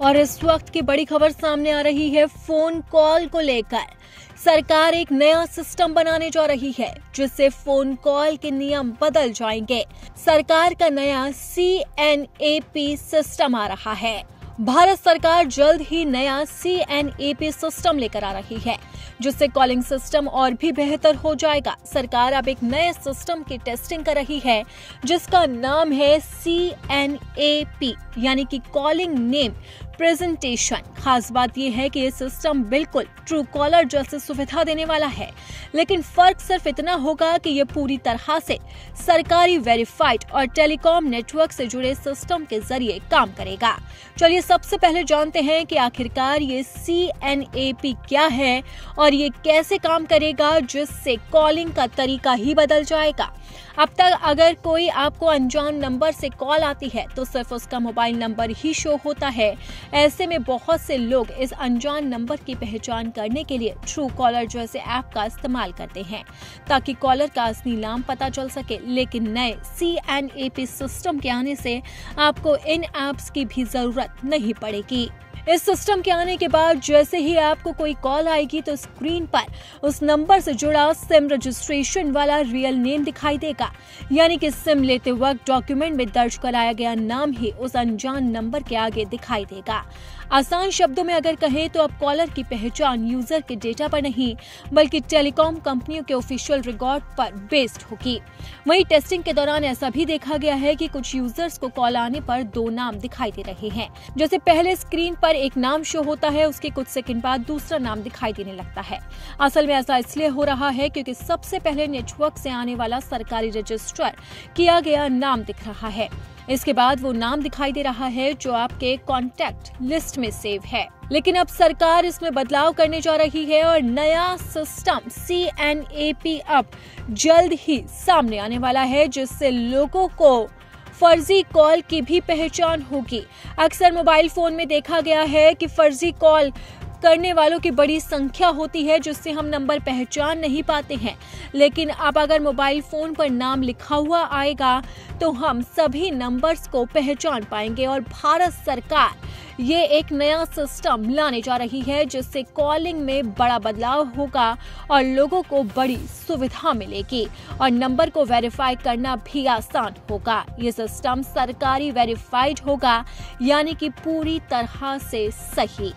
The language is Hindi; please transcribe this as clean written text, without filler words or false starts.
और इस वक्त की बड़ी खबर सामने आ रही है फोन कॉल को लेकर। सरकार एक नया सिस्टम बनाने जा रही है जिससे फोन कॉल के नियम बदल जाएंगे। सरकार का नया CNAP सिस्टम आ रहा है। भारत सरकार जल्द ही नया CNAP सिस्टम लेकर आ रही है जिससे कॉलिंग सिस्टम और भी बेहतर हो जाएगा। सरकार अब एक नए सिस्टम की टेस्टिंग कर रही है जिसका नाम है CNAP यानी कि कॉलिंग नेम प्रेजेंटेशन। खास बात यह है कि ये सिस्टम बिल्कुल ट्रू कॉलर जैसी सुविधा देने वाला है, लेकिन फर्क सिर्फ इतना होगा कि ये पूरी तरह से सरकारी वेरीफाइड और टेलीकॉम नेटवर्क से जुड़े सिस्टम के जरिए काम करेगा। चलिए सबसे पहले जानते हैं कि आखिरकार ये CNAP क्या है और ये कैसे काम करेगा जिससे कॉलिंग का तरीका ही बदल जाएगा। अब तक अगर कोई आपको अनजान नंबर से कॉल आती है तो सिर्फ उसका मोबाइल नंबर ही शो होता है। ऐसे में बहुत से लोग इस अनजान नंबर की पहचान करने के लिए ट्रू कॉलर जैसे ऐप का इस्तेमाल करते हैं ताकि कॉलर का असली नाम पता चल सके। लेकिन नए CNAP सिस्टम के आने से आपको इन ऐप्स की भी जरूरत नहीं पड़ेगी। इस सिस्टम के आने के बाद जैसे ही आपको कोई कॉल आएगी तो स्क्रीन पर उस नंबर से जुड़ा सिम रजिस्ट्रेशन वाला रियल नेम दिखाई देगा, यानी कि सिम लेते वक्त डॉक्यूमेंट में दर्ज कराया गया नाम ही उस अनजान नंबर के आगे दिखाई देगा। आसान शब्दों में अगर कहें तो अब कॉलर की पहचान यूजर के डेटा पर नहीं बल्कि टेलीकॉम कंपनियों के ऑफिशियल रिकॉर्ड पर बेस्ड होगी। वहीं टेस्टिंग के दौरान ऐसा भी देखा गया है कि कुछ यूजर्स को कॉल आने पर दो नाम दिखाई दे रहे हैं। जैसे पहले स्क्रीन पर एक नाम शो होता है, उसके कुछ सेकंड बाद दूसरा नाम दिखाई देने लगता है। असल में ऐसा इसलिए हो रहा है क्योंकि सबसे पहले नेटवर्क से आने वाला सरकारी रजिस्टर किया गया नाम दिख रहा है, इसके बाद वो नाम दिखाई दे रहा है जो आपके कॉन्टैक्ट लिस्ट में सेव है। लेकिन अब सरकार इसमें बदलाव करने जा रही है और नया सिस्टम CNAP अब जल्द ही सामने आने वाला है जिससे लोगों को फर्जी कॉल की भी पहचान होगी। अक्सर मोबाइल फोन में देखा गया है कि फर्जी कॉल करने वालों की बड़ी संख्या होती है जिससे हम नंबर पहचान नहीं पाते हैं। लेकिन अब अगर मोबाइल फोन पर नाम लिखा हुआ आएगा तो हम सभी नंबर्स को पहचान पाएंगे और भारत सरकार ये एक नया सिस्टम लाने जा रही है जिससे कॉलिंग में बड़ा बदलाव होगा और लोगों को बड़ी सुविधा मिलेगी और नंबर को वेरीफाई करना भी आसान होगा। ये सिस्टम सरकारी वेरीफाइड होगा यानी कि पूरी तरह से सही।